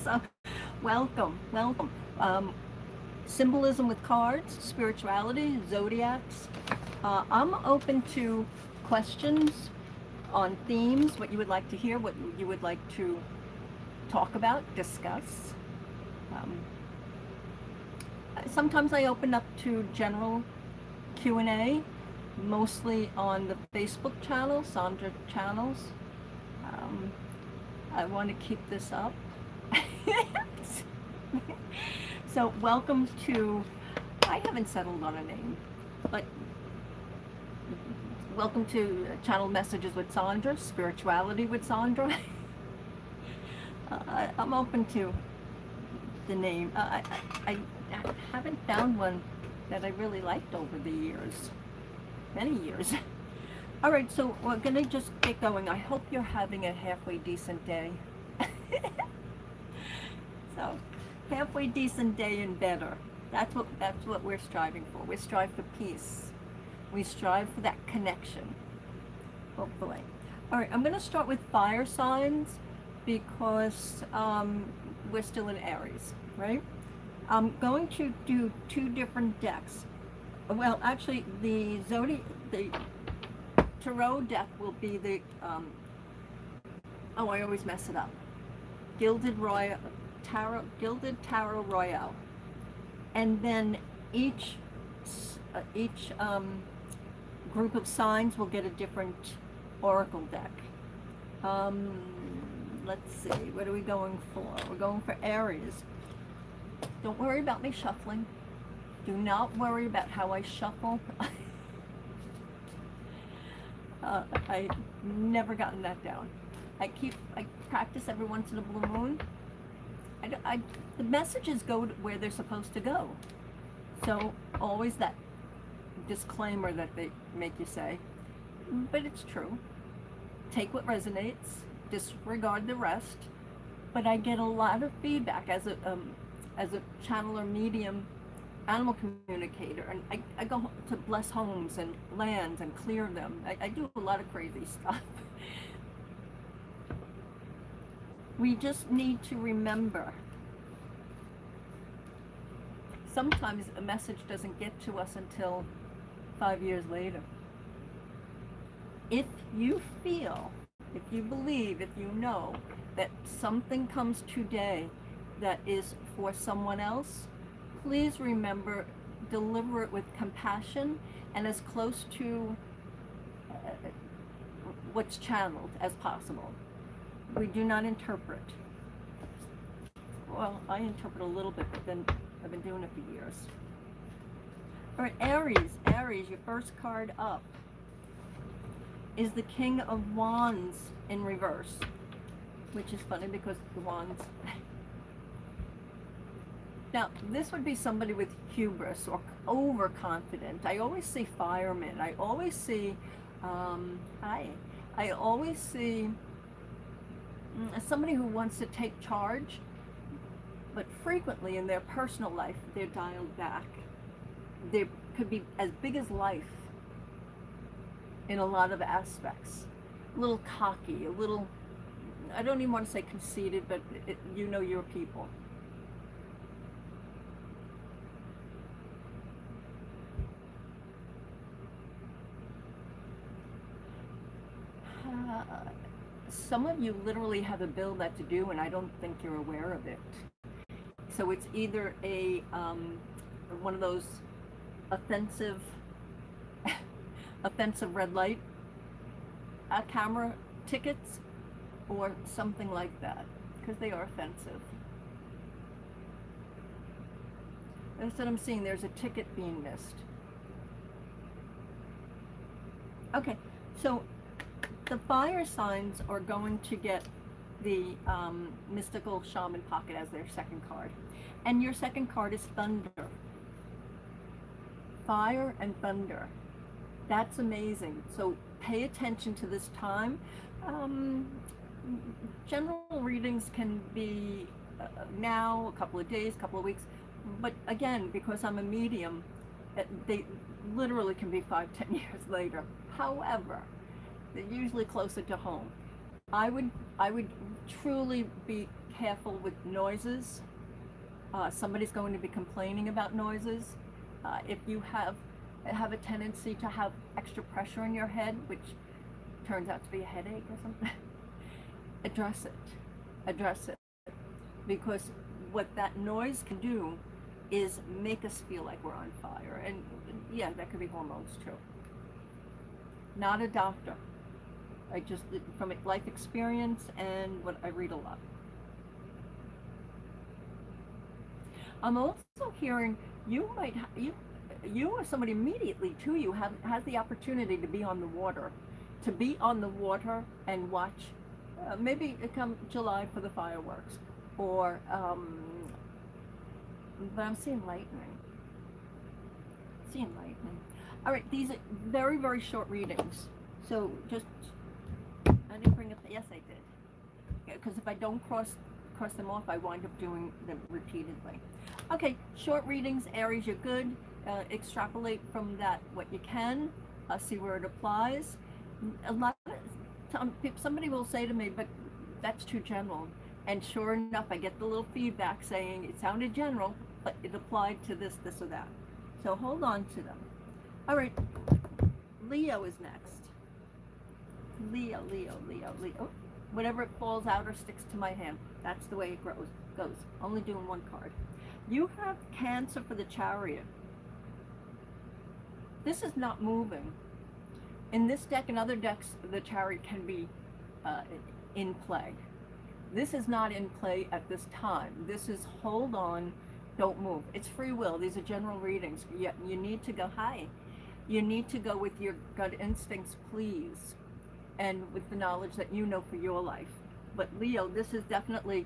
So, welcome. Symbolism with cards, spirituality, zodiacs. I'm open to questions on themes, what you would like to hear, what you would like to talk about, discuss. Um, Sometimes I open up to general Q&A, mostly on the Facebook channel, Sandra Channels. Um, I want to keep this up. So welcome to, I haven't settled on a name, but welcome to Channel Messages with Sandra, Spirituality with Sandra. I'm open to the name. I haven't found one that I really liked over the years, many years. All right, so we're gonna just get going. I hope you're having a halfway decent day. So, halfway decent day and better. That's what we're striving for. We strive for peace. We strive for that connection. Hopefully. All right, I'm gonna start with fire signs because we're still in Aries, right? I'm going to do two different decks. Well, actually, the tarot deck will be the I always mess it up. Gilded Tarot Royale, and then each group of signs will get a different oracle deck. Let's see, what are we going for? We're going for Aries. Don't worry about me shuffling. Do not worry about how I shuffle. I never gotten that down. I practice every once in a blue moon. The messages go to where they're supposed to go. So always that disclaimer that they make you say, but it's true. Take what resonates, disregard the rest. But I get a lot of feedback as a channeler, medium, animal communicator, and I go to bless homes and lands and clear them. I do a lot of crazy stuff. We just need to remember, sometimes a message doesn't get to us until 5 years later. If you feel, if you believe, if you know that something comes today that is for someone else, please remember, deliver it with compassion and as close to what's channeled as possible. We do not interpret. Well, I interpret a little bit, but then I've been doing it for years. All right, Aries, your first card up is the King of Wands in reverse, which is funny because the wands. Now, this would be somebody with hubris or overconfident. I always see firemen. I always see, I always see somebody who wants to take charge, but frequently in their personal life, they're dialed back. They could be as big as life in a lot of aspects. A little cocky, a little, I don't even want to say conceited, but you know your people. Some of you literally have a bill that's due and I don't think you're aware of it. So it's either a one of those offensive red light camera tickets or something like that, because they are offensive. That's what I'm seeing. There's a ticket being missed. Okay, so the fire signs are going to get the mystical shaman pocket as their second card. And your second card is thunder. Fire and thunder. That's amazing. So pay attention to this time. General readings can be now, a couple of days, couple of weeks. But again, because I'm a medium, they literally can be 5-10 years later. However, they're usually closer to home. I would truly be careful with noises. Somebody's going to be complaining about noises. If you have a tendency to have extra pressure in your head, which turns out to be a headache or something, address it. Address it. Because what that noise can do is make us feel like we're on fire. And yeah, that could be hormones too. Not a doctor. I just, from life experience and what I read a lot. I'm also hearing you might, you or somebody immediately to you has the opportunity to be on the water. To be on the water and watch, maybe come July for the fireworks. Or, but I'm seeing lightning. Seeing lightning. All right, these are very, very short readings. So just, I didn't bring up, yes I did. Because if I don't cross them off, I wind up doing them repeatedly. Okay, short readings, Aries, you're good. Extrapolate from that what you can. See where it applies. A lot of somebody will say to me, but that's too general. And sure enough, I get the little feedback saying it sounded general, but it applied to this, this, or that. So hold on to them. All right, Leo is next. Leo. Whatever falls out or sticks to my hand, that's the way it goes. Only doing one card. You have Cancer for the Chariot. This is not moving. In this deck and other decks, the Chariot can be in play. This is not in play at this time. This is hold on, don't move. It's free will. These are general readings. You need to go high. You need to go with your gut instincts, please, and with the knowledge that you know for your life. But Leo, this is definitely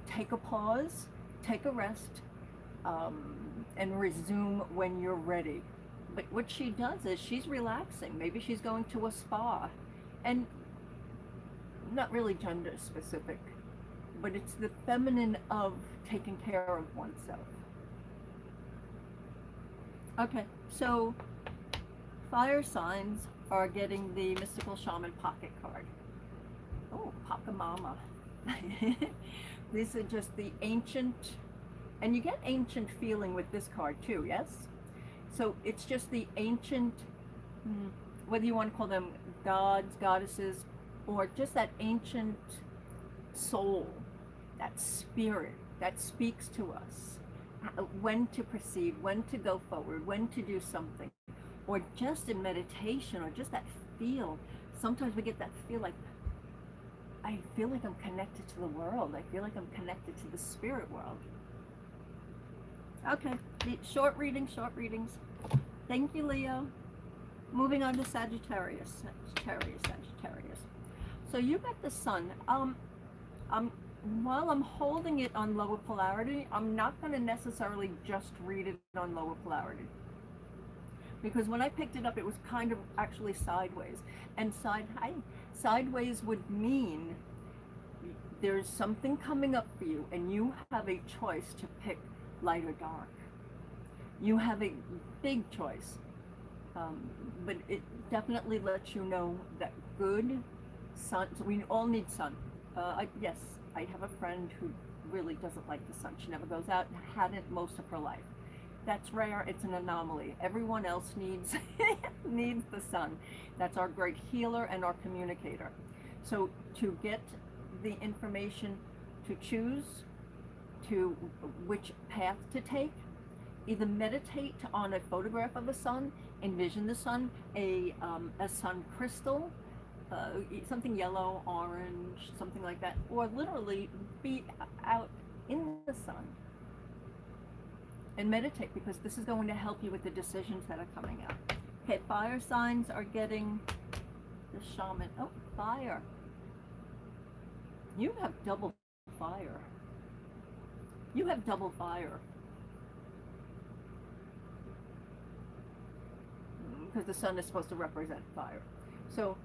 take a pause, take a rest, and resume when you're ready. But what she does is she's relaxing. Maybe she's going to a spa, and not really gender specific, but it's the feminine of taking care of oneself. Okay, so fire signs are getting the Mystical Shaman Pocket card. Oh, Pachamama. These are just the ancient, and you get ancient feeling with this card too, yes? So it's just the ancient, whether you want to call them gods, goddesses, or just that ancient soul, that spirit that speaks to us, when to proceed, when to go forward, when to do something, or just in meditation, or just that feel. Sometimes we get that feel like, I feel like I'm connected to the world. I feel like I'm connected to the spirit world. Okay, short readings. Thank you, Leo. Moving on to Sagittarius. Sagittarius. So you got the sun. While I'm holding it on lower polarity, I'm not going to necessarily just read it on lower polarity. Because when I picked it up, it was kind of actually sideways. And sideways would mean there's something coming up for you, and you have a choice to pick light or dark. You have a big choice. But it definitely lets you know that good sun, so we all need sun. Yes, I have a friend who really doesn't like the sun. She never goes out and hadn't most of her life. That's rare, it's an anomaly. Everyone else needs needs the sun. That's our great healer and our communicator. So to get the information to choose to which path to take, either meditate on a photograph of the sun, envision the sun, a sun crystal, something yellow, orange, something like that, or literally be out in the sun and meditate, because this is going to help you with the decisions that are coming out. Okay, fire signs are getting the shaman. Oh, fire. You have double fire. You have double fire. Because the sun is supposed to represent fire. So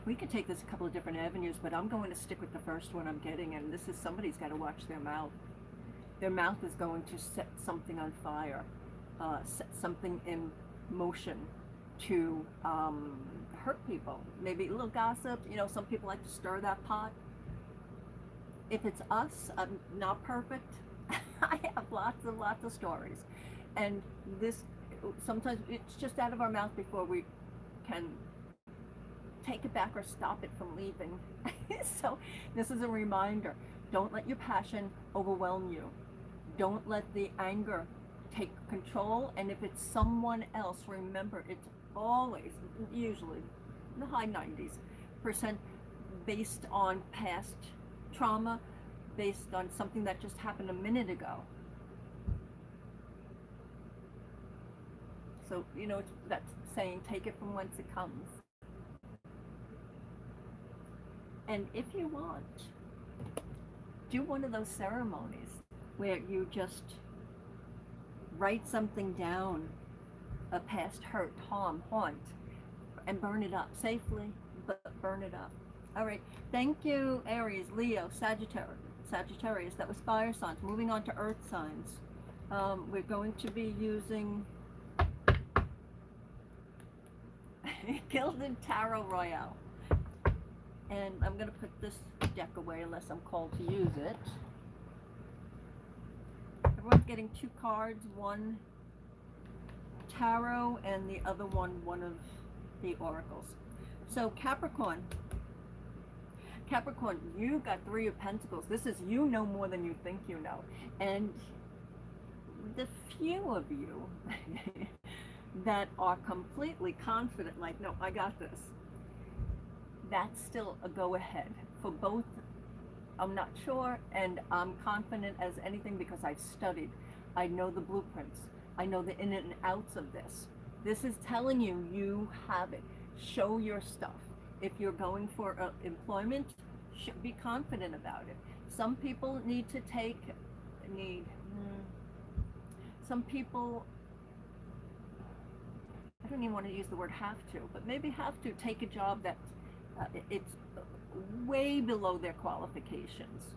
we could take this a couple of different avenues, but I'm going to stick with the first one I'm getting, and this is somebody's got to watch their mouth. Their mouth is going to set something on fire. set something in motion to hurt people. Maybe a little gossip. You know, some people like to stir that pot. If it's us, I'm not perfect. I have lots of stories, and this sometimes it's just out of our mouth before we can take it back or stop it from leaving. So this is a reminder: don't let your passion overwhelm you. Don't let the anger take control. And if it's someone else, remember it's always, usually in the high 90s% based on past trauma, based on something that just happened a minute ago. So, you know, that's saying take it from whence it comes. And if you want, do one of those ceremonies where you just write something down, a past hurt, harm, haunt, and burn it up safely, but burn it up. All right, thank you, Aries, Leo, Sagittarius. That was fire signs. Moving on to earth signs. We're going to be using Gilded Tarot Royale. And I'm going to put this deck away unless I'm called to use it. Everyone's getting 2 cards, one tarot and the other one of the oracles. So Capricorn, you got 3 of Pentacles. This is you know more than you think you know. And the few of you that are completely confident, like, no, I got this, that's still a go-ahead for both. I'm not sure, and I'm confident as anything because I've studied. I know the blueprints. I know the in and outs of this. This is telling you, you have it. Show your stuff. If you're going for employment, be confident about it. Some people some people, I don't even want to use the word have to, but maybe have to take a job that it's way below their qualifications.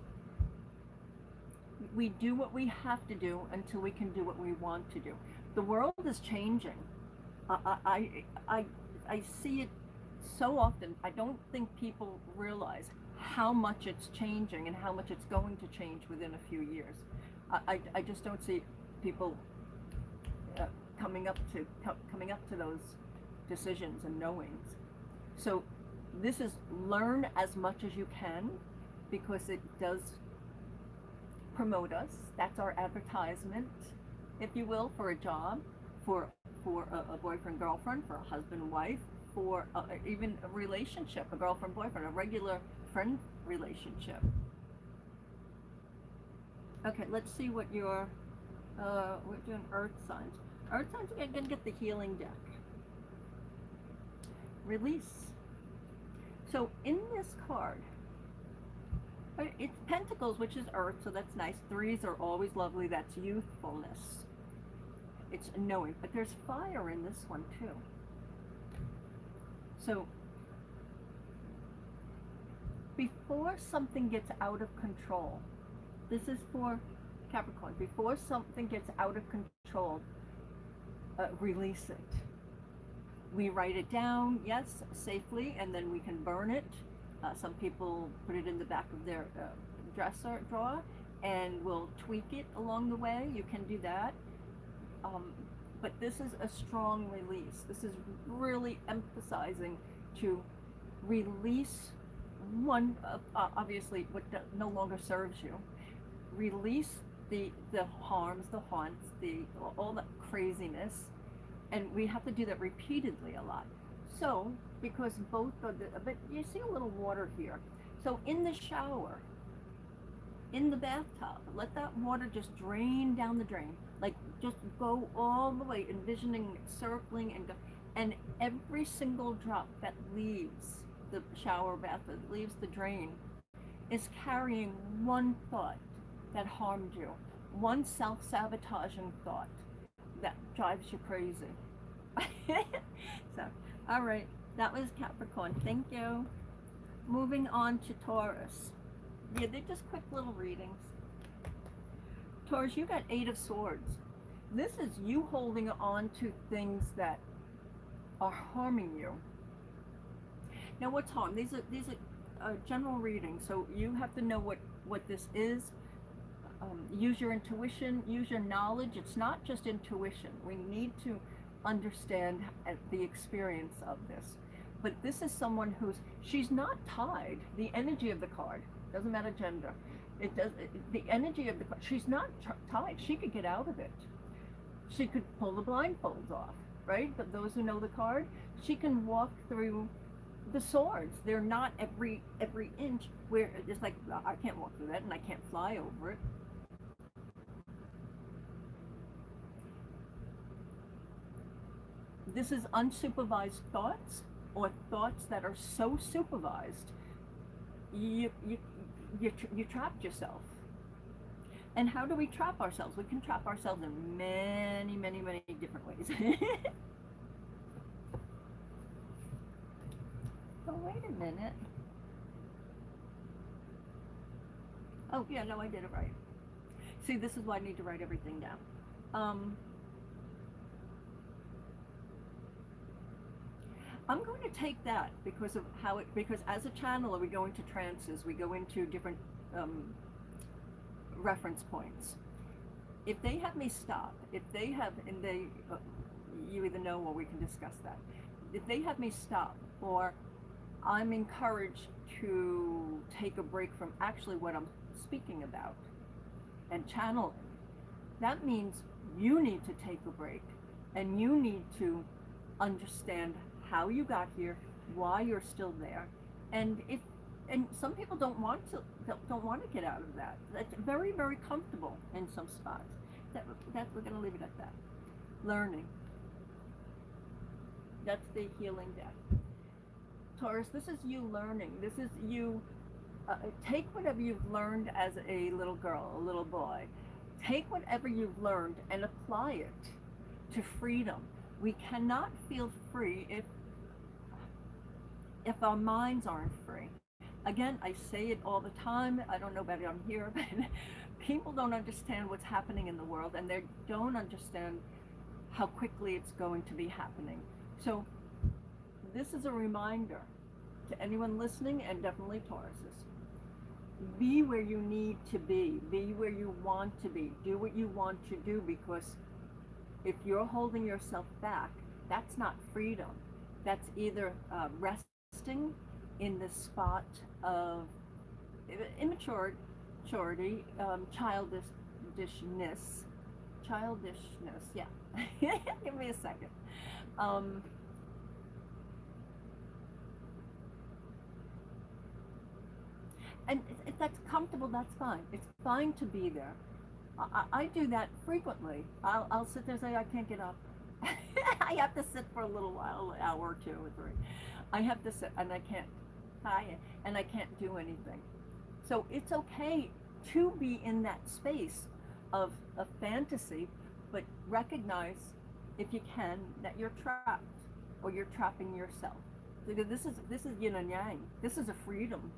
We do what we have to do until we can do what we want to do. The world is changing. I see it so often. I don't think people realize how much it's changing and how much it's going to change within a few years. I just don't see people coming up to those decisions and knowings. So this is learn as much as you can, because it does promote us. That's our advertisement, if you will, for a job, for a boyfriend, girlfriend, for a husband, wife, for even a relationship, a girlfriend, boyfriend, a regular friend relationship. Okay, let's see what your, we're doing earth signs. Earth signs, we're going to get the healing deck. Release. So in this card, it's Pentacles, which is earth, so that's nice. 3s are always lovely. That's youthfulness. It's knowing. But there's fire in this one too. So before something gets out of control, this is for Capricorn. Before something gets out of control, release it. We write it down, yes, safely, and then we can burn it. Some people put it in the back of their dresser drawer, and will tweak it along the way. You can do that. But this is a strong release. This is really emphasizing to release one, obviously, what no longer serves you. Release the harms, the haunts, all that craziness. And we have to do that repeatedly a lot. So, because both of but you see a little water here. So in the shower, in the bathtub, let that water just drain down the drain. Like, just go all the way, envisioning circling and every single drop that leaves the shower bath, that leaves the drain, is carrying one thought that harmed you. One self-sabotaging thought that drives you crazy. So, all right, that was Capricorn. Thank you. Moving on to Taurus. Yeah, they're just quick little readings. Taurus, you got 8 of Swords. This is you holding on to things that are harming you. Now, what's harm? These are general readings, so you have to know what this is. Use your intuition, use your knowledge. It's not just intuition. We need to understand the experience of this. But this is someone she's not tied. The energy of the card doesn't matter gender. The energy of the card. She's not tied. She could get out of it. She could pull the blindfolds off, right? But those who know the card, she can walk through the swords. They're not every inch where it's like, I can't walk through that and I can't fly over it. This is unsupervised thoughts, or thoughts that are so supervised, you trapped yourself. And how do we trap ourselves? We can trap ourselves in many, many, many different ways. Oh, wait a minute. Oh, yeah, no, I did it right. See, this is why I need to write everything down. I'm going to take that because as a channeler, we go into trances, we go into different reference points. If they have me stop, you either know or we can discuss that. If they have me stop, or I'm encouraged to take a break from actually what I'm speaking about and channeling, that means you need to take a break and you need to understand how you got here, why you're still there, and some people don't want to get out of that. That's very, very comfortable in some spots. That we're going to leave it at that. Learning. That's the healing deck. Taurus, this is you learning. This is you. Take whatever you've learned as a little girl, a little boy. Take whatever you've learned and apply it to freedom. We cannot feel free if our minds aren't free. Again, I say it all the time. I don't know about it on here, but people don't understand what's happening in the world, and they don't understand how quickly it's going to be happening. So this is a reminder to anyone listening, and definitely Tauruses. Be where you need to be. Be where you want to be. Do what you want to do, because if you're holding yourself back, that's not freedom. That's either resting in the spot of immaturity, childishness, yeah. Give me a second. And if that's comfortable, that's fine. It's fine to be there. I do that frequently. I'll sit there and say, I can't get up. I have to sit for a little while, an hour or 2 or 3. I have to sit, and I can't do anything. So it's okay to be in that space of fantasy, but recognize, if you can, that you're trapped, or you're trapping yourself. Because this is yin and yang. This is a freedom.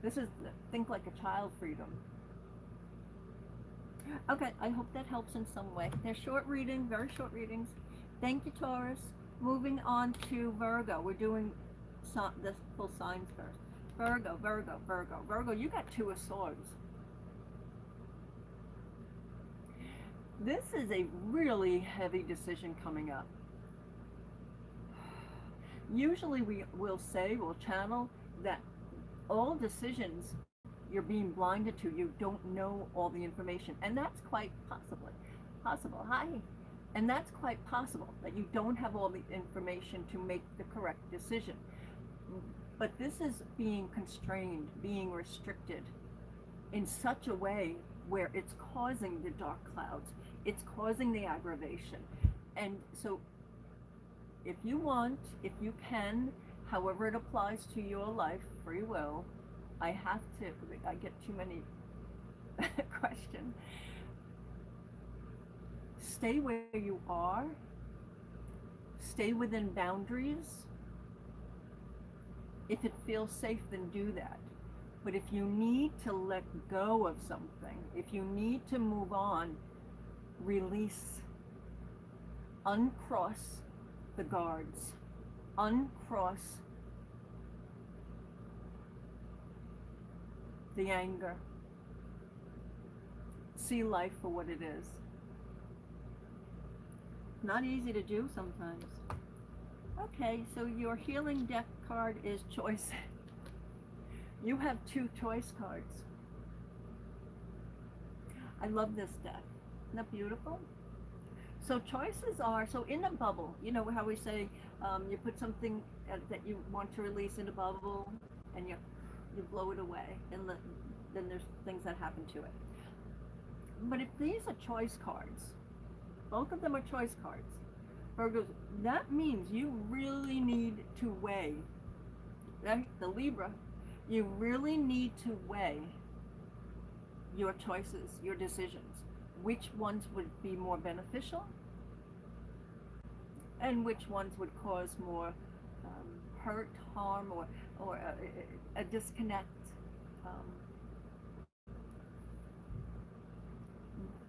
This is think like a child freedom. Okay, I hope that helps in some way. They're short reading, very short readings. Thank you, Taurus. Moving on to Virgo. We're doing the full signs first. Virgo, you got 2 of Swords. This is a really heavy decision coming up. Usually we'll channel that all decisions you're being blinded to, you don't know all the information, and that's quite possible. Hi. And that's quite possible, that you don't have all the information to make the correct decision. But this is being constrained, being restricted in such a way where it's causing the dark clouds, it's causing the aggravation. And so if you want, if you can, however it applies to your life, free will, I get too many questions. Stay where you are. Stay within boundaries. If it feels safe, then do that. But if you need to let go of something, if you need to move on, release Uncross the guards. Uncross the anger. See life for what it is. Not easy to do sometimes. Okay, so your healing deck card is choice. You have 2 choice cards. I love this deck. Isn't that beautiful? So choices are, so in a bubble, you know how we say you put something that you want to release in a bubble and you blow it away, and then there's things that happen to it. But if these are choice cards, both of them are choice cards, Virgos, that means you really need to weigh, right? The Libra, you really need to weigh your choices, your decisions, which ones would be more beneficial and which ones would cause more hurt, harm, or a disconnect.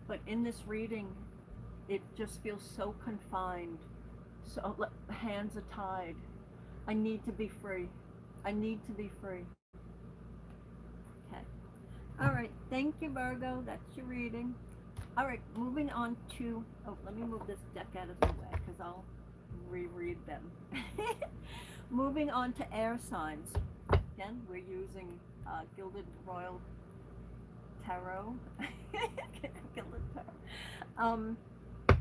But in this reading, it just feels so confined. So hands are tied. I need to be free. I need to be free. Okay. All right. Thank you, Virgo. That's your reading. All right. Moving on to, let me move this deck out of the way because I'll reread them. Moving on to air signs. Again, we're using Gilded Royal Tarot. Gilded Tarot.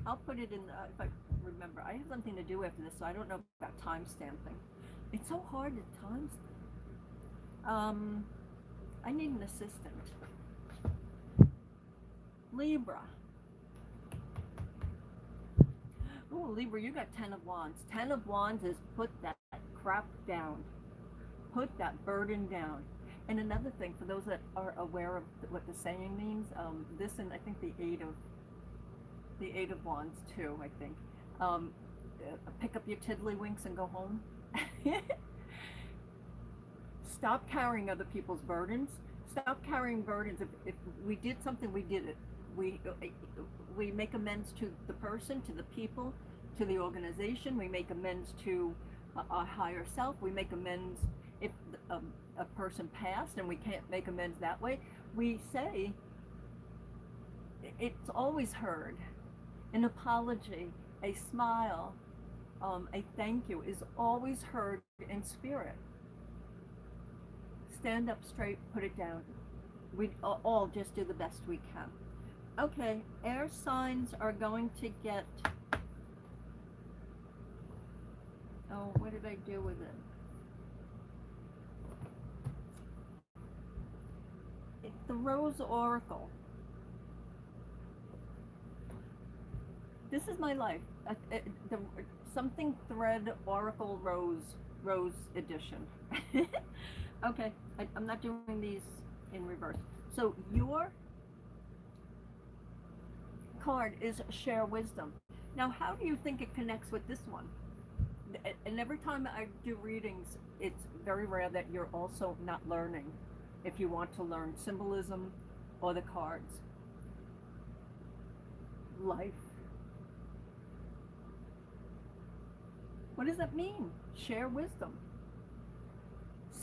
I'll put it in the, if I remember. I have something to do after this, so I don't know about time stamping. It's so hard to time stamp. I need an assistant. Libra. Ooh, Libra, you got 10 of Wands. 10 of Wands is put that crap down. Put that burden down. And another thing, for those that are aware of what the saying means, this and I think the Eight of Wands too, I think. Pick up your tiddlywinks and go home. Stop carrying other people's burdens. Stop carrying burdens. If we did something, we did it. We make amends to the person, to the people, to the organization. We make amends to our higher self. We make amends if a person passed and we can't make amends that way. We say, it's always heard. An apology, a smile, a thank you is always heard in spirit. Stand up straight, put it down. We all just do the best we can. Okay, air signs are going to get, oh, what did I do with it? It's the Rose Oracle. This is my life. The something thread Oracle Rose edition. Okay, I'm not doing these in reverse. So your card is share wisdom. Now, how do you think it connects with this one? And every time I do readings, it's very rare that you're also not learning if you want to learn symbolism or the cards. Life. What does that mean? Share wisdom.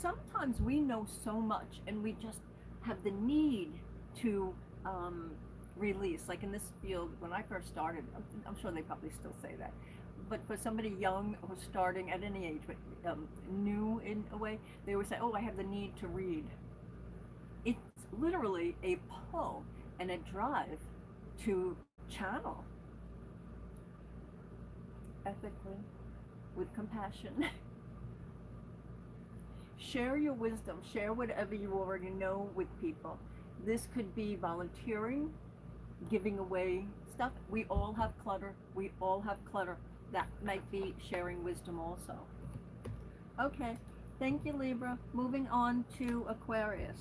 Sometimes we know so much and we just have the need to release. Like in this field, when I first started, I'm sure they probably still say that, but for somebody young or starting at any age, but new in a way, they would say, oh, I have the need to read. It's literally a pull and a drive to channel ethically, with compassion. Share your wisdom, share whatever you already know with people. This could be volunteering, giving away stuff. We all have clutter. We all have clutter. That might be sharing wisdom also. Okay, thank you, Libra. Moving on to Aquarius.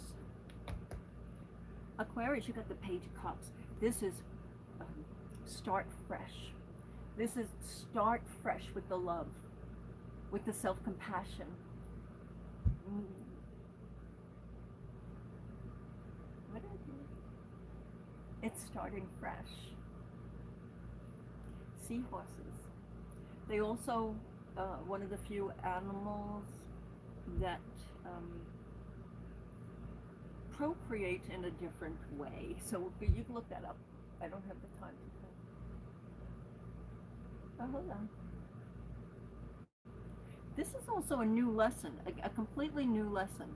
Aquarius, you got the Page of Cups. This is start fresh. This is start fresh with the love, with the self-compassion. What is it? It's starting fresh. seahorses. They also, one of the few animals that procreate in a different way. So you can look that up. I don't have the time to. Oh, hold on. This is also a new lesson, a completely new lesson.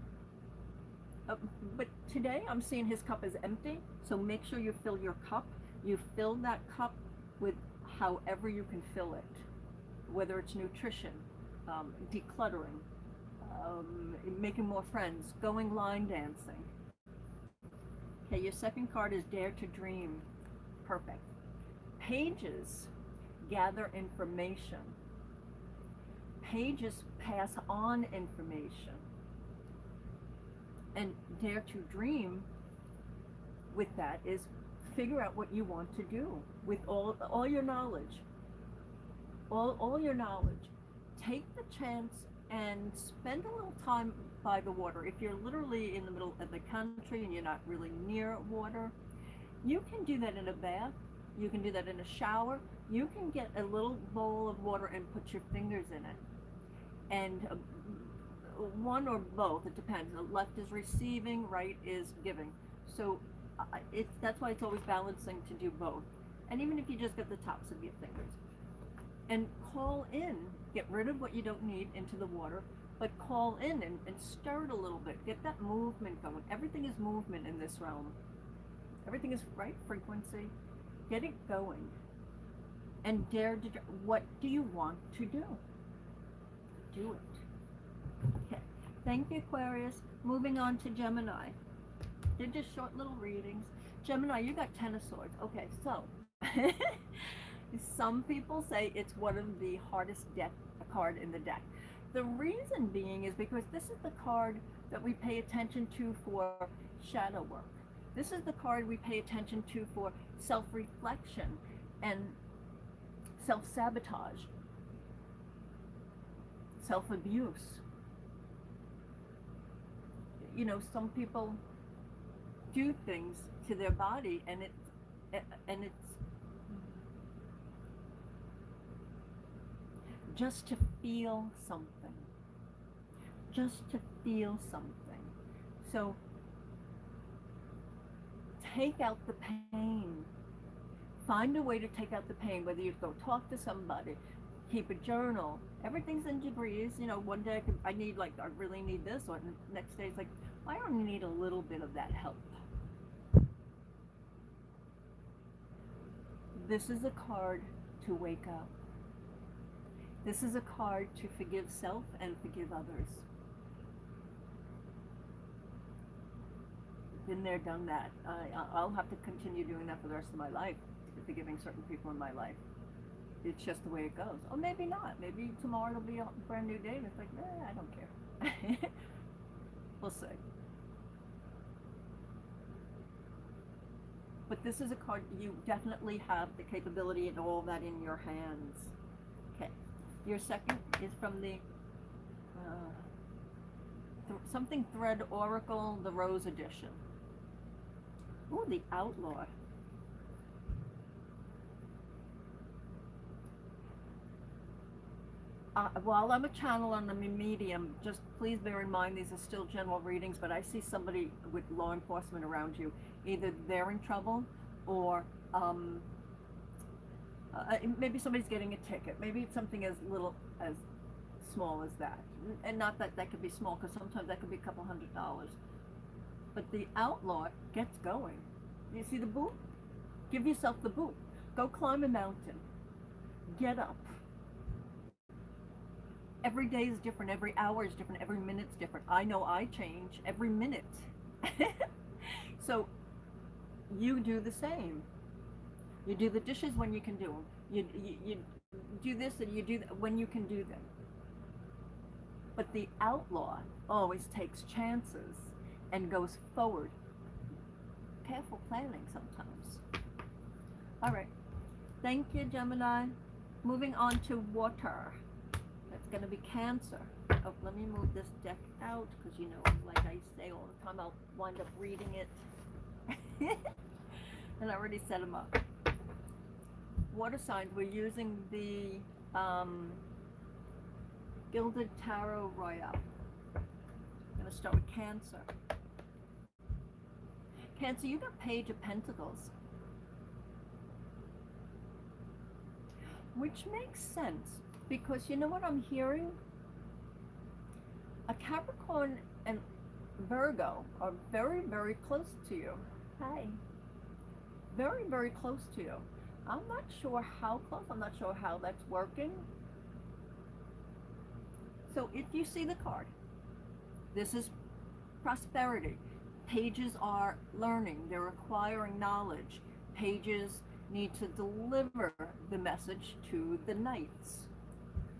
But today I'm seeing his cup is empty, so make sure you fill your cup. You fill that cup with however you can fill it, whether it's nutrition, decluttering, making more friends, going line dancing. Okay, your second card is Dare to Dream. Perfect. Pages gather information. Pages pass on information. And Dare to Dream with that is figure out what you want to do with all your knowledge. All your knowledge. Take the chance and spend a little time by the water. If you're literally in the middle of the country and you're not really near water, you can do that in a bath. You can do that in a shower. You can get a little bowl of water and put your fingers in it. And one or both, it depends. The left is receiving, right is giving. So that's why it's always balancing to do both. And even if you just get the tops of your fingers. And call in, get rid of what you don't need into the water, but call in and stir it a little bit. Get that movement going. Everything is movement in this realm. Everything is right frequency. Get it going. And dare to, what do you want to do? Do it. Okay. Thank you, Aquarius. Moving on to Gemini. They're just short little readings. Gemini, you got Ten of Swords. Okay, so some people say it's one of the hardest card in the deck. The reason being is because this is the card that we pay attention to for shadow work. This is the card we pay attention to for self-reflection and self-sabotage, self-abuse. You know, some people do things to their body and it's just to feel something. Just to feel something. So take out the pain. Find a way to take out the pain, whether you go talk to somebody, keep a journal. Everything's in degrees. You know, one day I need, like, I really need this, or the next day it's like, I only need a little bit of that help. This is a card to wake up. This is a card to forgive self and forgive others. Been there, done that. I'll have to continue doing that for the rest of my life, forgiving certain people in my life. It's just the way it goes. Or maybe not. Maybe tomorrow it'll be a brand new day and it's like, I don't care. We'll see. But this is a card, you definitely have the capability and all that in your hands. Okay. Your second is from the something Thread Oracle, the Rose Edition. Ooh, the Outlaw. While I'm a channel and I'm a medium, just please bear in mind these are still general readings, but I see somebody with law enforcement around you. Either they're in trouble or maybe somebody's getting a ticket. Maybe it's something as little as small as that. And not that that could be small, because sometimes that could be a couple $100. But the outlaw gets going. You see the boot? Give yourself the boot. Go climb a mountain. Get up. Every day is different. Every hour is different. Every minute's different. I know I change every minute. So you do the same. You do the dishes when you can do them. You do this and you do that when you can do them. But the outlaw always takes chances and goes forward. Careful planning sometimes. All right. Thank you, Gemini. Moving on to water. That's going to be Cancer. Oh, let me move this deck out because, you know, like I say all the time, I'll wind up reading it. And I already set them up. water signs, we're using the Gilded Tarot Royale. I'm going to start with Cancer. Cancer, you got Page of Pentacles, which makes sense because you know what I'm hearing? A Capricorn and Virgo are very, very close to you. Hi. Very, very close to you. I'm not sure how close, I'm not sure how that's working. So if you see the card, this is prosperity. Pages are learning, they're acquiring knowledge. Pages need to deliver the message to the knights.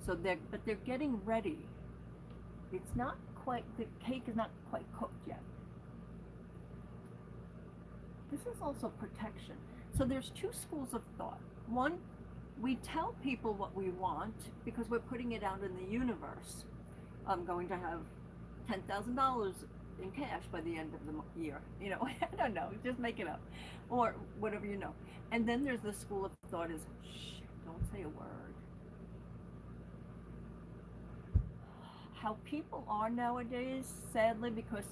So they're getting ready. It's not quite, the cake is not quite cooked yet. This is also protection. So there's two schools of thought. One, we tell people what we want because we're putting it out in the universe. I'm going to have $10,000 in cash by the end of the year. You know, I don't know, just make it up. Or whatever you know. And then there's the school of thought is, shh, don't say a word. How people are nowadays, sadly, because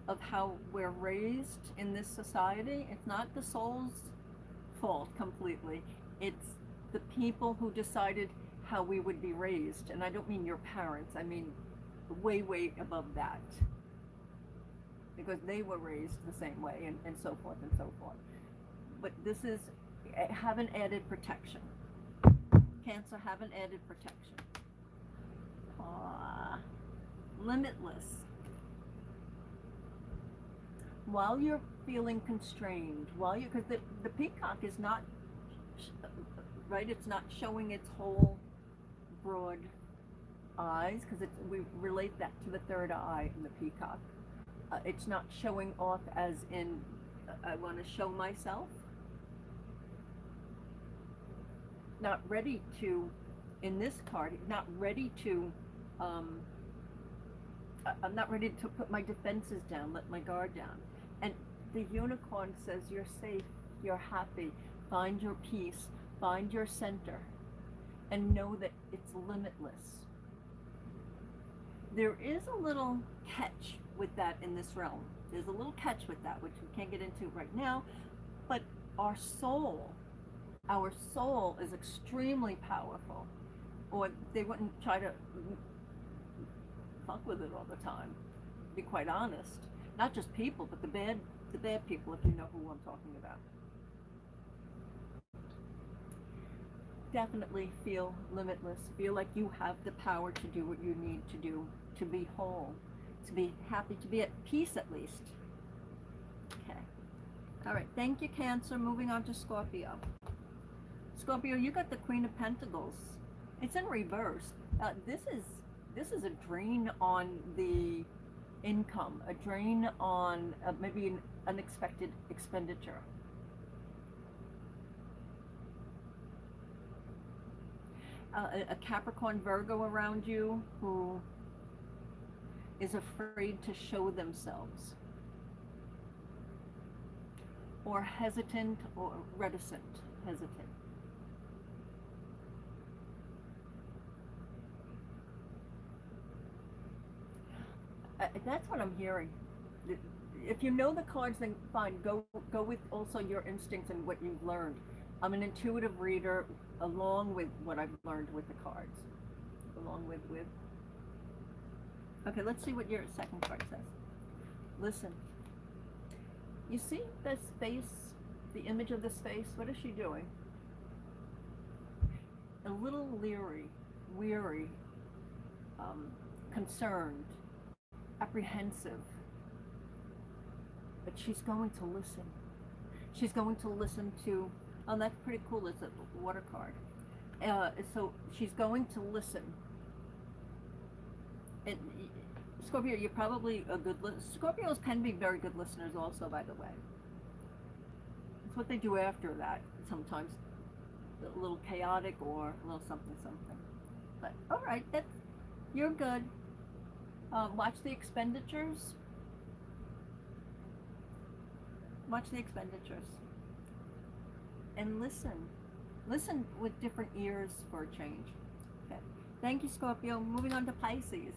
of how we're raised in this society, it's not the soul's fault completely. It's the people who decided how we would be raised. And I don't mean your parents, I mean way, way above that. Because they were raised the same way and so forth and so forth. But this is, have an added protection. Cancer, have an added protection. Limitless. While you're feeling constrained, because the peacock is not, right, it's not showing its whole broad eyes, because we relate that to the third eye in the peacock. It's not showing off as in, I want to show myself. Not ready to, in this card, not ready to, I'm not ready to put my defenses down, let my guard down. And the unicorn says you're safe, you're happy, find your peace, find your center, and know that it's limitless. There is a little catch with that in this realm. There's a little catch with that, which we can't get into right now, but our soul is extremely powerful, or they wouldn't try to fuck with it all the time, to be quite honest. Not just people, but the bad people, if you know who I'm talking about. Definitely feel limitless. Feel like you have the power to do what you need to do, to be whole, to be happy, to be at peace at least. Okay. All right. Thank you, Cancer. Moving on to Scorpio. Scorpio, you got the Queen of Pentacles. It's in reverse. This is a drain on the income, a drain on maybe an unexpected expenditure. A Capricorn Virgo around you who is afraid to show themselves, or hesitant or reticent, hesitant. That's what I'm hearing. If you know the cards, then fine. Go with also your instincts and what you've learned. I'm an intuitive reader, along with what I've learned with the cards. Along with. Okay, let's see what your second card says. Listen. You see this face, the image of this face? What is she doing? A little leery, weary, concerned, apprehensive. But she's going to listen. She's going to listen to, oh, that's pretty cool, it's a water card. So she's going to listen. And Scorpio, you're probably a good listener. Scorpios can be very good listeners also, by the way. It's what they do after that, sometimes a little chaotic or a little something. But all right, you're good. Watch the expenditures. Watch the expenditures. And listen. Listen with different ears for a change. Okay. Thank you, Scorpio. Moving on to Pisces.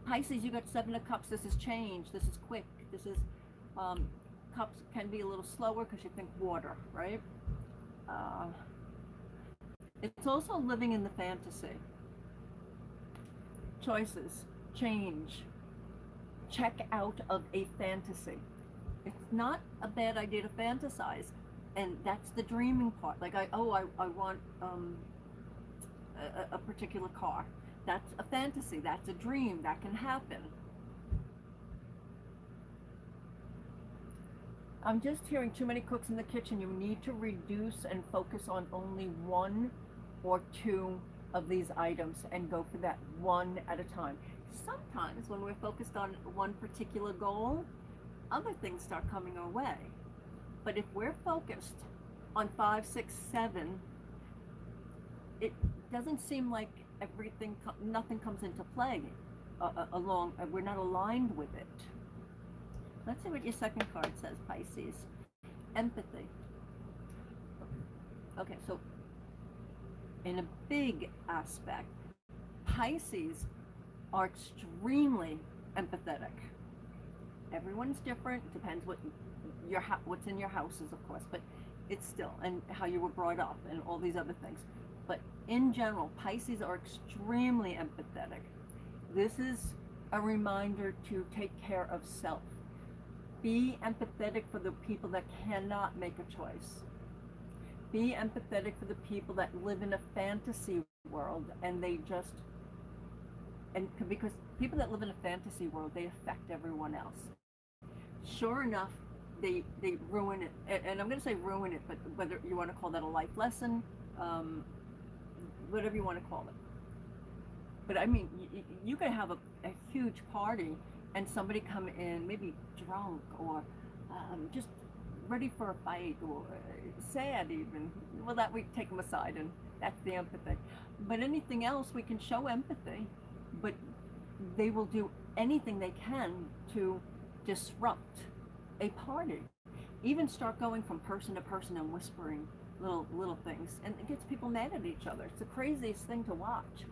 Pisces, you got Seven of Cups. This is change. This is quick. This is, cups can be a little slower because you think water, right? It's also living in the fantasy. Choices, change, check out of a fantasy. It's not a bad idea to fantasize, and that's the dreaming part. Like I want a particular car. That's a fantasy. That's a dream. That can happen. I'm just hearing too many cooks in the kitchen. You need to reduce and focus on only one or two of these items and go for that one at a time. Sometimes when we're focused on one particular goal, other things start coming our way. But if we're focused on 5, 6, 7, it doesn't seem like nothing comes into play we're not aligned with it. Let's see what your second card says, Pisces. Empathy. Okay, so in a big aspect, Pisces are extremely empathetic. Everyone's different. Depends what's in your houses, of course, but it's still, and how you were brought up and all these other things. But in general, Pisces are extremely empathetic. This is a reminder to take care of self. Be empathetic for the people that cannot make a choice. Be empathetic for the people that live in a fantasy world and because people that live in a fantasy world, they affect everyone else. Sure enough, they ruin it. And I'm going to say ruin it, but whether you want to call that a life lesson, whatever you want to call it. But I mean, you could have a huge party and somebody come in, maybe drunk or just ready for a fight or sad even. Well, that we take them aside, and that's the empathy. But anything else, we can show empathy, but they will do anything they can to disrupt a party. Even start going from person to person and whispering little things, and it gets people mad at each other. It's the craziest thing to watch.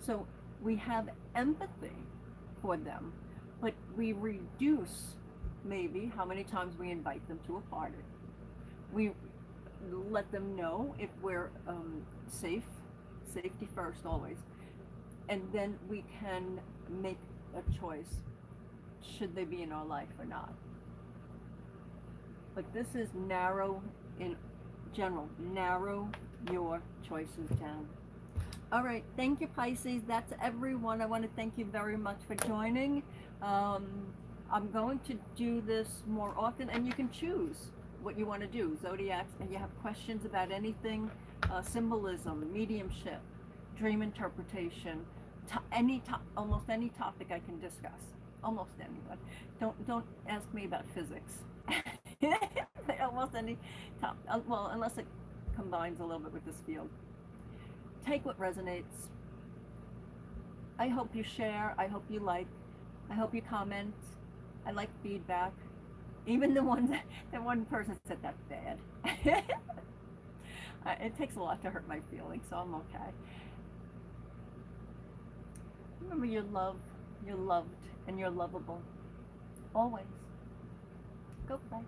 So we have empathy for them, but we reduce maybe how many times we invite them to a party. We let them know if we're safety first always, and then we can make a choice, should they be in our life or not. But this is narrow in general. Narrow your choices down. All right, thank you, Pisces. That's everyone. I want to thank you very much for joining. I'm going to do this more often, and you can choose what you want to do. Zodiacs, and you have questions about anything, symbolism, mediumship, dream interpretation, almost any topic I can discuss. Almost anyone. Don't ask me about physics. Almost any topic. Well, unless it combines a little bit with this field. Take what resonates. I hope you share. I hope you like. I hope you comment. I like feedback. Even the one person said that's bad. It takes a lot to hurt my feelings, so I'm okay. Remember, you're loved, and you're lovable. Always. Go play.